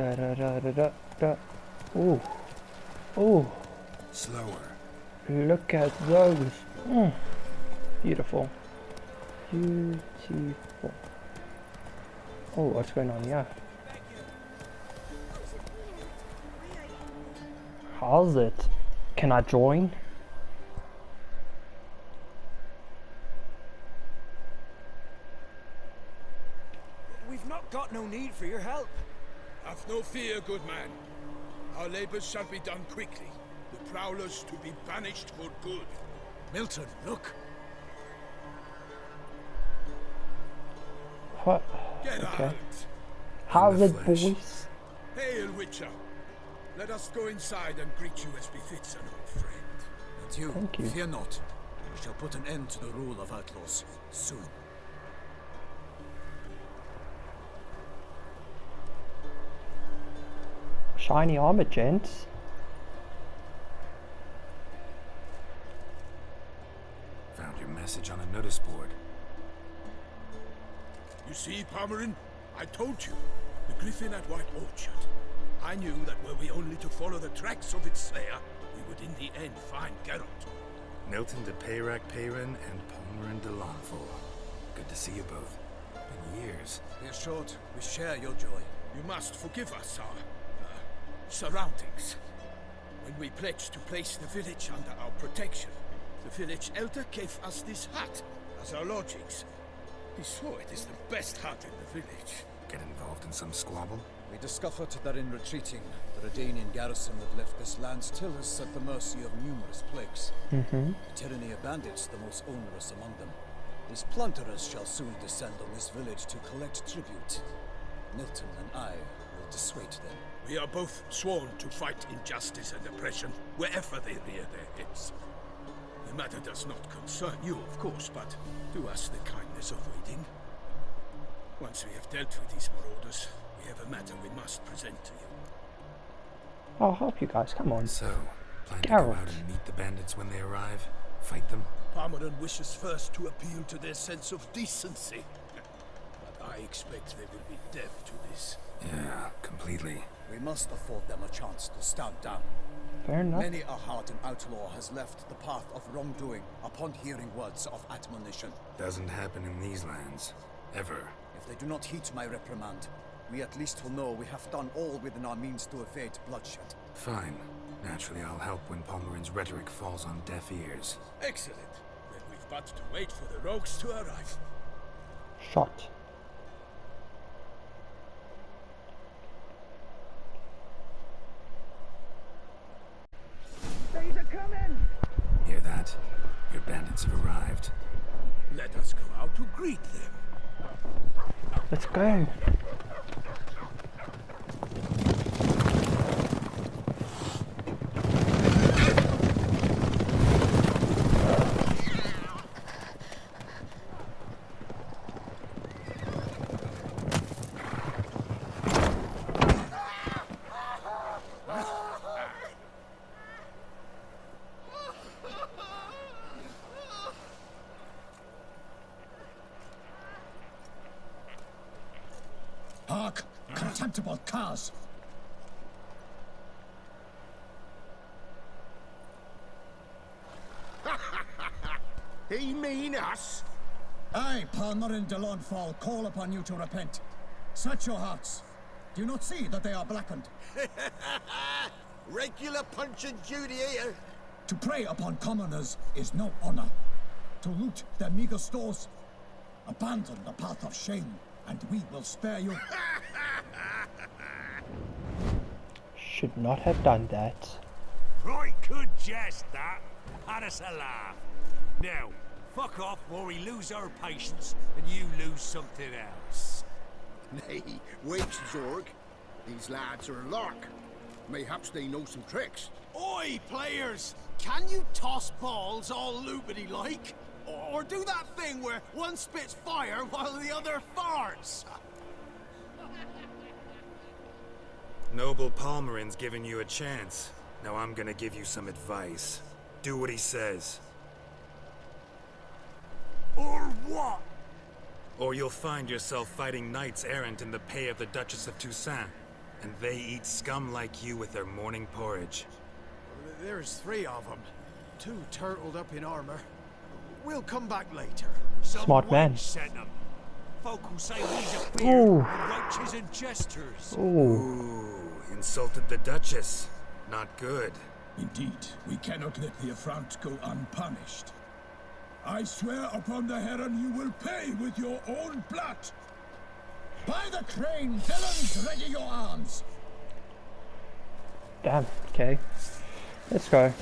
Da da da da da da. Ooh. Ooh. Slower. Look at those. Beautiful. Beautiful. Oh, what's going on here? How's it? Can I join? We've not got no need for your help. Have no fear, good man. Our labors shall be done quickly. The prowlers to be banished for good. Milton, look. What? Get Okay. out! How's it, flesh. boys? Hail, Witcher! Let us go inside and greet you as befits an old friend. And you, Thank you. fear not. We shall put an end to the rule of outlaws soon. Shiny armor, gents. Found your message on a notice board. You see, Palmerin? I told you. The griffin at White Orchard. I knew that were we only to follow the tracks of its slayer, we would in the end find Geralt. Milton de Peyrac Peyran and Palmerin de Lanfall. Good to see you both. Been years. Be assured, we share your joy. You must forgive us our surroundings. When we pledged to place the village under our protection, the village elder gave us this hut as our lodgings. He swore it is the best hut in the village. Get involved in some squabble? We discovered that in retreating, the Redanian garrison that left this land still is at the mercy of numerous plagues. The tyranny of bandits, the most onerous among them. These plunderers shall soon descend on this village to collect tribute. Milton and I will dissuade them. We are both sworn to fight injustice and oppression wherever they rear their heads. The matter does not concern you, of course, but do us the kindness of waiting. Once we have dealt with these marauders, we have a matter we must present to you. I'll help you guys, come on. So, plan to go Geralt. out and meet the bandits when they arrive? Fight them? Palmerin wishes first to appeal to their sense of decency. But I expect they will be deaf to this. Yeah, completely. We must afford them a chance to stand down. Fair enough. Many a hardened outlaw has left the path of wrongdoing upon hearing words of admonition. Doesn't happen in these lands. Ever. If they do not heed my reprimand, we at least will know we have done all within our means to evade bloodshed. Fine. Naturally, I'll help when Palmerin's rhetoric falls on deaf ears. Excellent. Then we've but to wait for the rogues to arrive. Shot. Hear that? Your bandits have arrived. Let us go out to greet them. Let's go. Hark! Contemptible curs! He mean us? I, Palmerin de Launfal, call upon you to repent. Search your hearts. Do you not see that they are blackened? Regular punch and Judy here. To prey upon commoners is no honor. To loot their meager stores, abandon the path of shame, and we will spare you. Should not have done that. Right good jest, that. Had us a laugh. Now, fuck off or we lose our patience and you lose something else. Nay, wait, Zorg. These lads are a lark. Mayhaps they know some tricks. Oi, players! Can you toss balls all loopity-like? Or do that thing where one spits fire while the other farts? Noble Palmerin's giving you a chance. Now I'm gonna give you some advice. Do what he says. Or what? Or you'll find yourself fighting knights errant in the pay of the Duchess of Toussaint. And they eat scum like you with their morning porridge. There's 3 of them. 2 turtled up in armor. We'll come back later. Smart man. Sent them. Folk who say he's a fear, Ooh. roaches and jesters. Ooh. Ooh, insulted the Duchess. Not good. Indeed, we cannot let the affront go unpunished. I swear upon the Heron you will pay with your own blood. By the crane, villains, ready your arms. Damn. Okay. Let's go.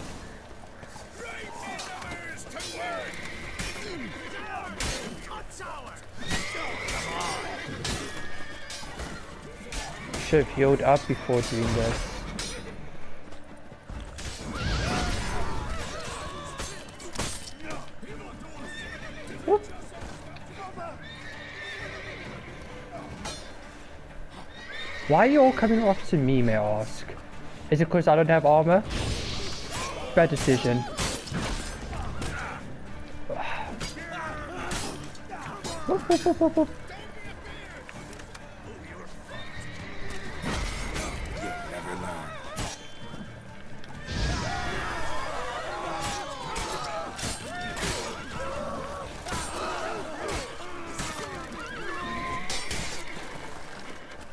Should have healed up before doing this. Whoop. Why are you all coming off to me, may I ask? Is it because I don't have armor? Bad decision. Whoop, whoop, whoop, whoop, whoop.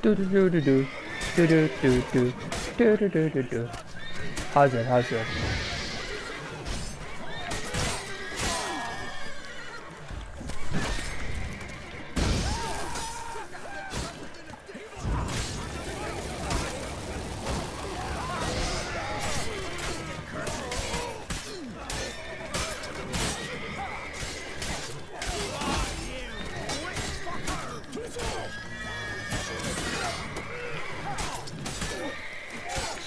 Do do do do do do do do do do do do do do. How's it? How's it?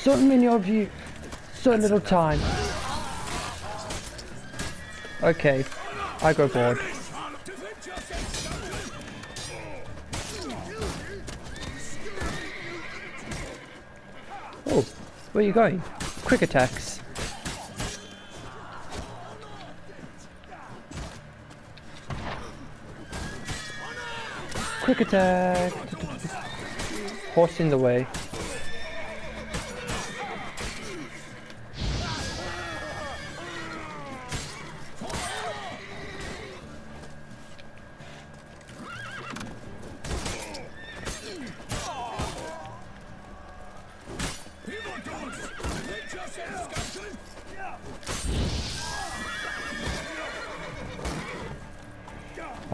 So many of you, so little time. Okay, I go bored. Oh, where are you going? Quick attacks. Quick attack. Horse in the way.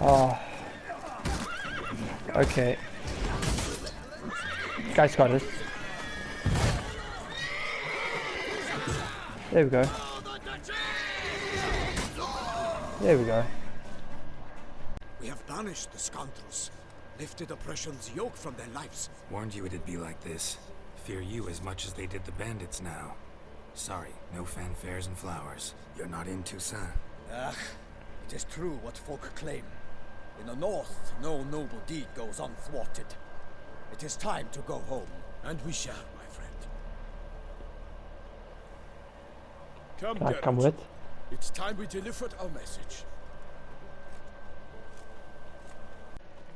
Oh. Okay. Guys got it. There we go. There we go. We have banished the scoundrels, lifted oppression's yoke from their lives. Warned you it'd be like this. Fear you as much as they did the bandits now. Sorry, no fanfares and flowers. You're not in Toussaint. Ah, it is true what folk claim. In the north, no noble deed goes unthwarted. It is time to go home. And we shall, my friend. Come, Can I Geralt. come with? It's time we delivered our message.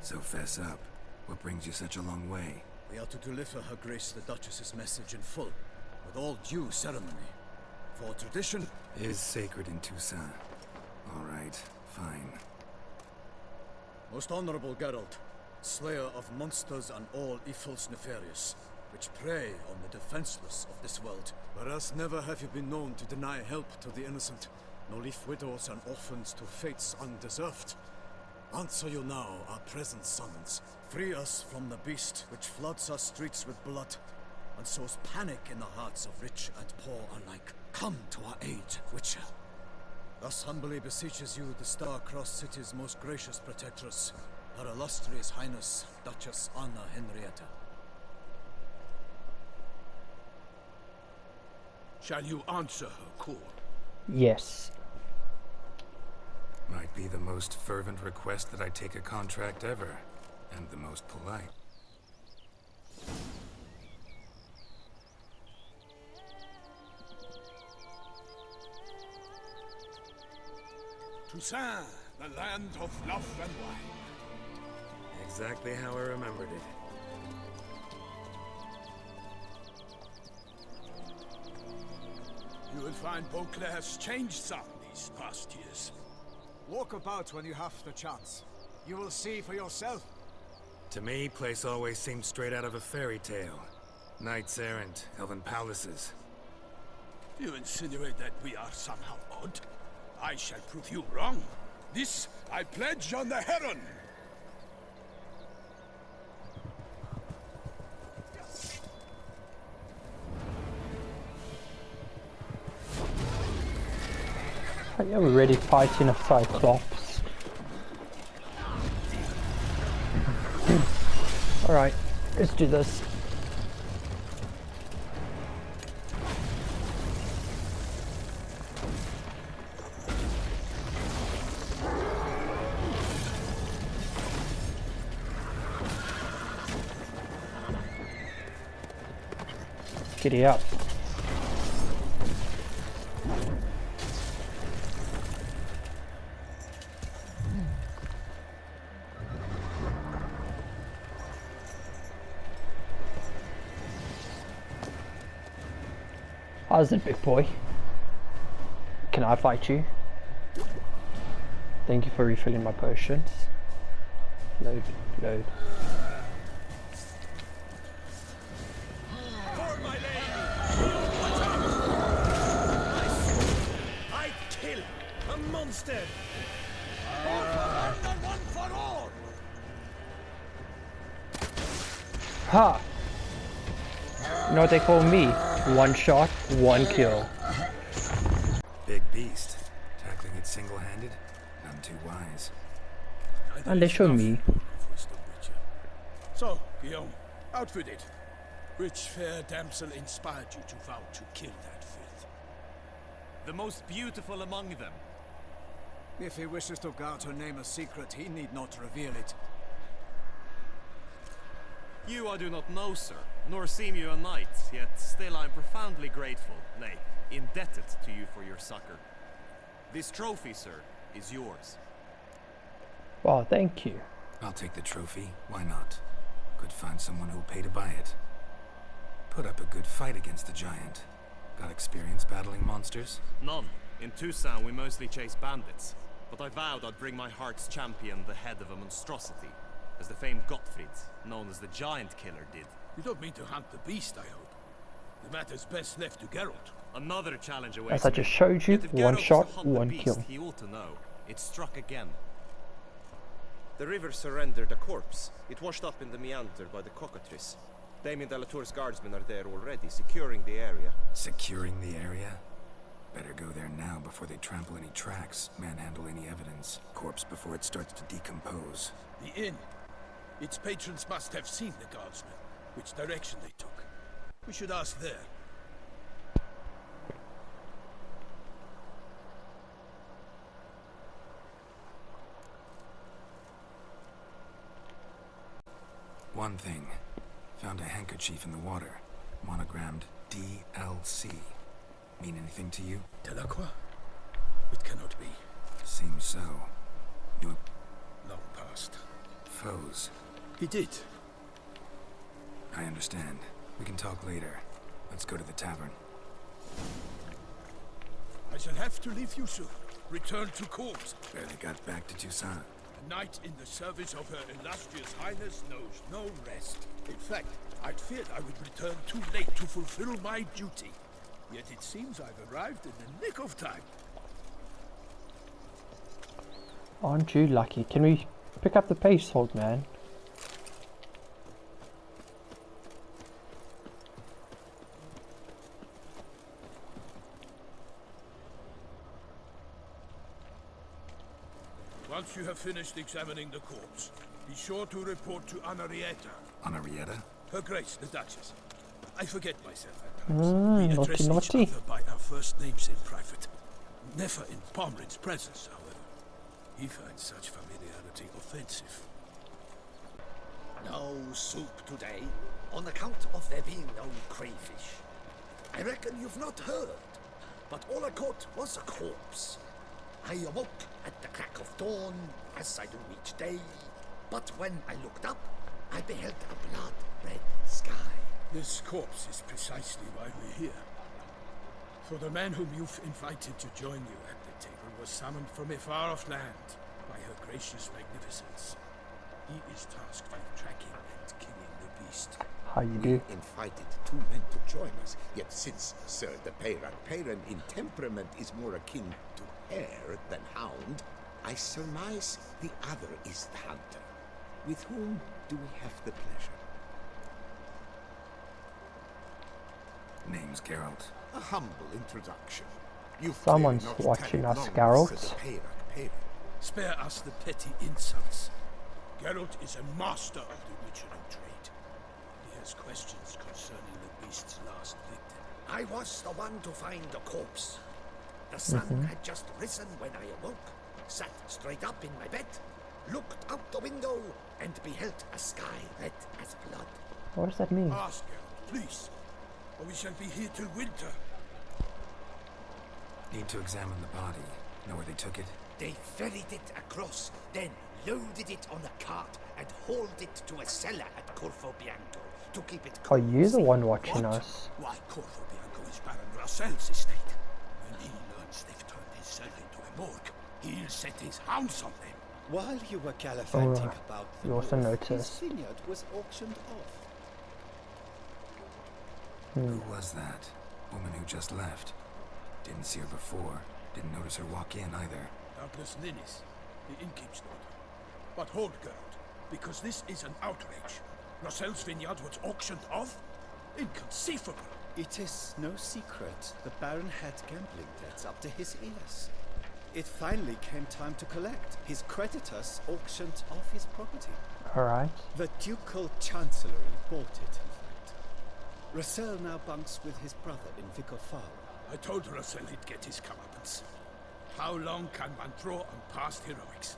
So fess up. What brings you such a long way? We are to deliver Her Grace the Duchess's message in full, with all due ceremony. For tradition Is sacred in Toussaint. All right, fine. Most honorable Geralt, slayer of monsters and all evils nefarious, which prey on the defenseless of this world. Whereas never have you been known to deny help to the innocent, nor leave widows and orphans to fates undeserved. Answer you now our present summons. Free us from the beast which floods our streets with blood, and sows panic in the hearts of rich and poor alike. Come to our aid, Witcher. Thus humbly beseeches you the Star-Crossed City's most gracious protectress, Her illustrious Highness, Duchess Anna Henrietta. Shall you answer her call? Yes. Might be the most fervent request that I take a contract ever, and the most polite. Toussaint, the land of love and wine. Exactly how I remembered it. You'll find Beauclair has changed some these past years. Walk about when you have the chance. You will see for yourself. To me, place always seemed straight out of a fairy tale. Knights errant, elven palaces. You insinuate that we are somehow odd? I shall prove you wrong. This I pledge on the Heron. Yeah, we're already fighting a Cyclops. Alright, let's do this. Giddy up. How's it, big boy? Can I fight you? Thank you for refilling my potions. Load, load. For my lady! I kill a monster! All for one and one for all! Ha! You know what they call me? One shot, one kill. Big beast. Tackling it single-handed? None too wise. And they show me. So, Guillaume, outwitted. Which fair damsel inspired you to vow to kill that filth? The most beautiful among them. If he wishes to guard her name a secret, he need not reveal it. You I do not know, sir, nor seem you a knight, yet still I am profoundly grateful, nay, indebted to you for your succor. This trophy, sir, is yours. Well, thank you. I'll take the trophy. Why not? Could find someone who'll pay to buy it. Put up a good fight against the giant. Got experience battling monsters? None. In Toussaint we mostly chase bandits, but I vowed I'd bring my heart's champion the head of a monstrosity, as the famed Gottfried, known as the Giant Killer, did. You don't mean to hunt the beast, I hope. The matter's best left to Geralt. Another challenge awaits. As I just showed you, Yet if one Geralt shot, was to hunt the one beast, kill. He ought to know. It struck again. The river surrendered a corpse. It washed up in the meander by the cockatrice. Damien de la Tour's guardsmen are there already, securing the area. Securing the area? Better go there now before they trample any tracks, manhandle any evidence. Corpse before it starts to decompose. The inn. Its patrons must have seen the guardsmen, which direction they took. We should ask there. One thing. Found a handkerchief in the water. Monogrammed DLC. Mean anything to you? Delacroix? It cannot be. Seems so. You Long past. foes. He did. I understand. We can talk later. Let's go to the tavern. I shall have to leave you soon. Return to court. Barely got back to Toussaint. A knight in the service of her illustrious highness knows no rest. In fact, I'd feared I would return too late to fulfill my duty. Yet it seems I've arrived in the nick of time. Aren't you lucky? Can we pick up the pace, old man? Once you have finished examining the corpse, be sure to report to Anarietta, Anarietta? Her Grace, the Duchess. I forget myself at times. We naughty, address each naughty. other by our first names in private. Never in Palmerin's presence, however. He finds such familiarity offensive. No soup today, on account of there being no crayfish. I reckon you've not heard, but all I caught was a corpse. I awoke at the crack of dawn, as I do each day, but when I looked up, I beheld a blood-red sky. This corpse is precisely why we're here. For the man whom you've invited to join you at the table was summoned from a far-off land by her gracious magnificence. He is tasked with tracking and killing the beast. How you do? Invited 2 men to join us, yet since Sir the Peyran in temperament is more akin to hare than hound, I surmise the other is the hunter. With whom do we have the pleasure? Name's Geralt. A humble introduction. You've Someone's clearly not watching tarried us, long, Geralt. Sir the Peyran. Spare us the petty insults. Geralt is a master of the original trade. He has questions concerning the beast's last victim. I was the one to find the corpse. The sun had just risen when I awoke, sat straight up in my bed, looked out the window, and beheld a sky red as blood. What does that mean? Ask Geralt, please, or we shall be here till winter. Need to examine the body. Know where they took it? They ferried it across, then loaded it on a cart and hauled it to a cellar at Corvo Bianco to keep it Are cool. you the one watching What? us? Why, Corvo Bianco is Baron Rassel's estate. When he learns they've turned his cellar into a morgue, he'll set his hounds on them. While you were gallivanting Oh, about you the also north, his noticed. vineyard was auctioned off. Who was that? Woman who just left. Didn't see her before. Didn't notice her walk in either. Doubtless Ninnis, the innkeep's daughter. But hold, Geralt, because this is an outrage. Rassel's vineyard was auctioned off? Inconceivable. It is no secret the Baron had gambling debts up to his ears. It finally came time to collect. His creditors auctioned off his property. Alright. The Ducal Chancellery bought it, in fact. Rassel now bunks with his brother in Vicofara. I told Rassel he'd get his comeuppance. How long can one draw on past heroics?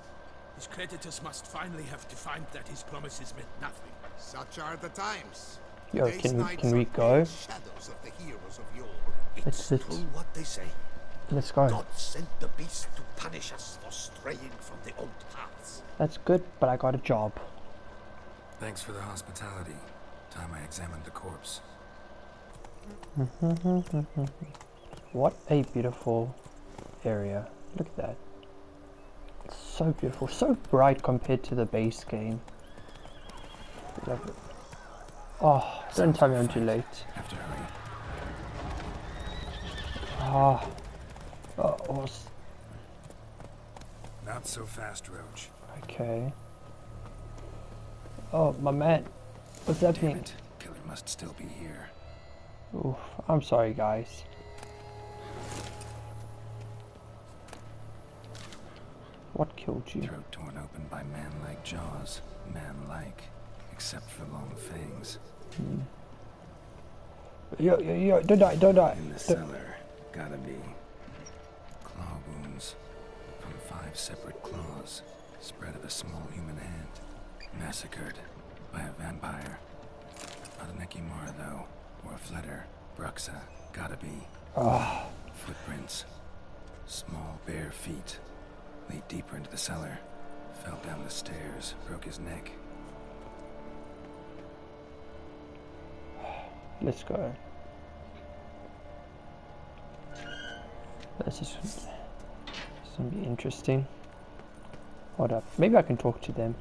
His creditors must finally have defined that his promises meant nothing. Such are the times. Yo, Today's can nights we are go? shadows of the heroes of yore. It's It's true what they say. let's go. God sent the beast to punish us for straying from the old paths. That's good, but I got a job. Thanks for the hospitality. Time I examined the corpse. What a beautiful area. Look at that. It's so beautiful, so bright compared to the base game. Love it. Oh, don't tell me I'm too late. Have to hurry. Ah. Oh, Not so fast, Roach. okay. Oh, my man. What's that Damn mean? it. Killer must still be here. Oof, I'm sorry, guys. What killed you? Throat torn open by man-like jaws. Man-like. Except for long fangs. Yo, don't die, don't die. In the cellar. Gotta be. Claw wounds. From 5 separate claws. Spread of a small human hand. Massacred. By a vampire. Not an Ekimara, though. Or a Fletter. Bruxa. Gotta be. Ah, Footprints. Small, bare feet. Lead deeper into the cellar. Fell down the stairs. Broke his neck. let's go. This is gonna be interesting. Hold up. Maybe I can talk to them.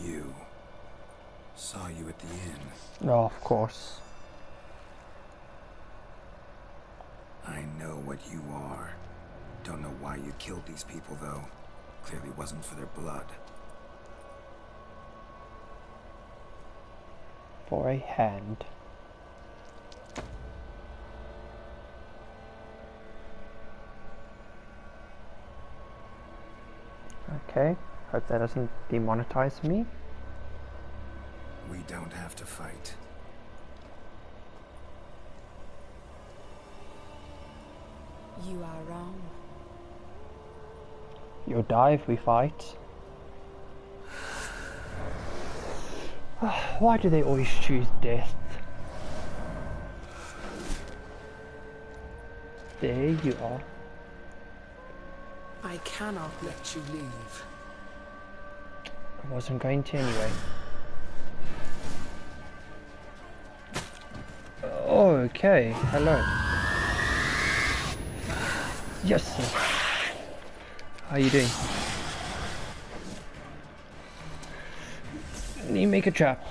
You. Saw you at the inn. No, of course. I know what you are. Don't know why you killed these people, though. Clearly wasn't for their blood. For a hand. Okay. Hope that doesn't demonetize me. We don't have to fight. You are wrong. You'll die if we fight. Why do they always choose death? There you are. I cannot let you leave. I wasn't going to anyway. Oh, okay. Hello. Yes, sir. How you doing? Let me make a trap.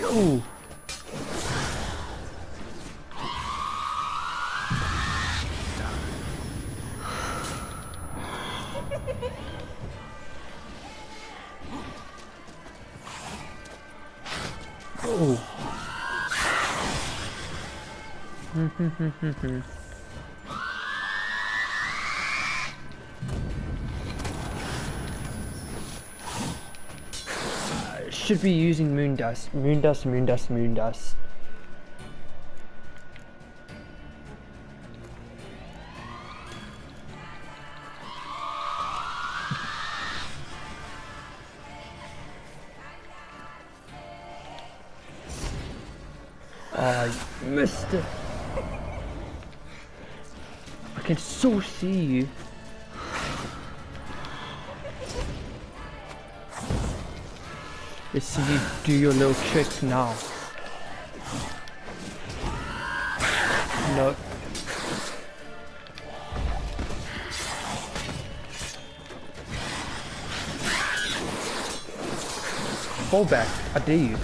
Ooh. Oh. Should be using moon dust. Moon dust, moon dust, moon dust. I missed it. I can so see you. Let's see you do your little trick now. No. Fall back, I dare you.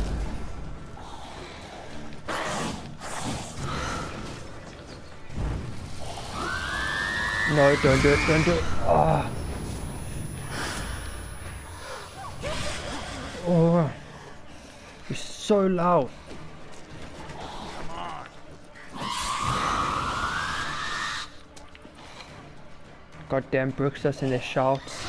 No, don't do it, don't do it. Ah. Oh. You're so loud. Come on. Goddamn Bruxus and their shouts.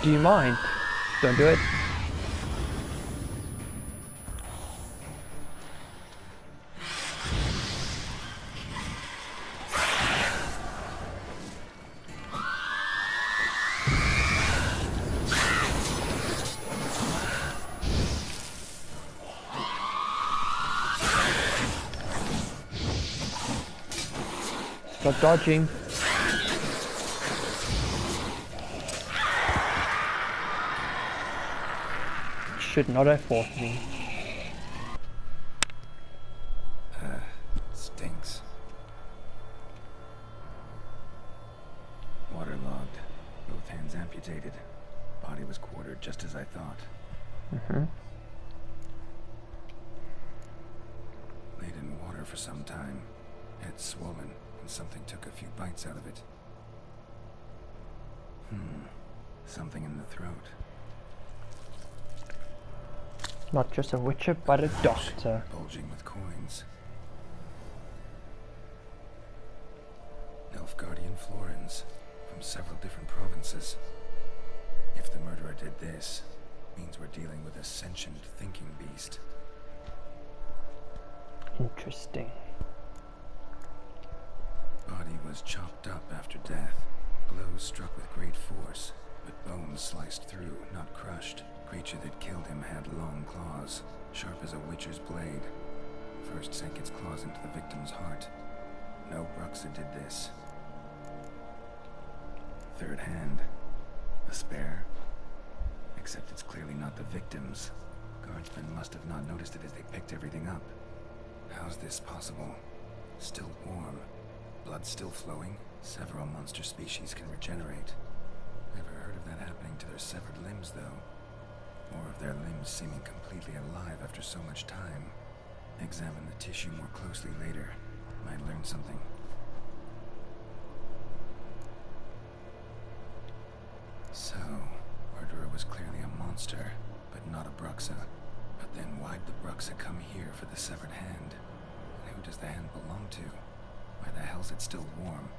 Do you mind? Don't do it. Stop dodging. Should not have fought me. Stinks. Waterlogged. Both hands amputated. Body was quartered just as I thought. Laid in water for some time. Head swollen, and something took a few bites out of it. Something in the throat. Not just a witcher, but a doctor. Bulging with coins. Nilfgaardian florins from several different provinces. If the murderer did this, means we're dealing with a sentient thinking beast. Interesting. Body was chopped up after death. Blows struck with great force, but bones sliced through, not crushed. Creature that killed him had long claws, sharp as a witcher's blade. First sank its claws into the victim's heart. No Bruxa did this. Third hand. A spare. Except it's clearly not the victim's. Guardsmen must have not noticed it as they picked everything up. How's this possible? Still warm. Blood still flowing. Several monster species can regenerate. Never heard of that happening to their severed limbs, though. Or of their limbs seeming completely alive after so much time. Examine the tissue more closely later. Might learn something. So, murderer was clearly a monster, but not a Bruxa. But then why'd the Bruxa come here for the severed hand? And who does the hand belong to? Why the hell's it still warm?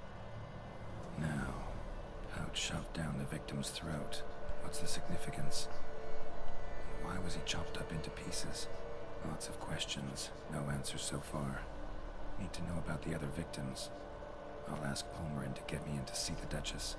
Now, pouch shoved down the victim's throat. What's the significance? Why was he chopped up into pieces? Lots of questions, no answers so far. Need to know about the other victims. I'll ask Palmerin to get me in to see the Duchess.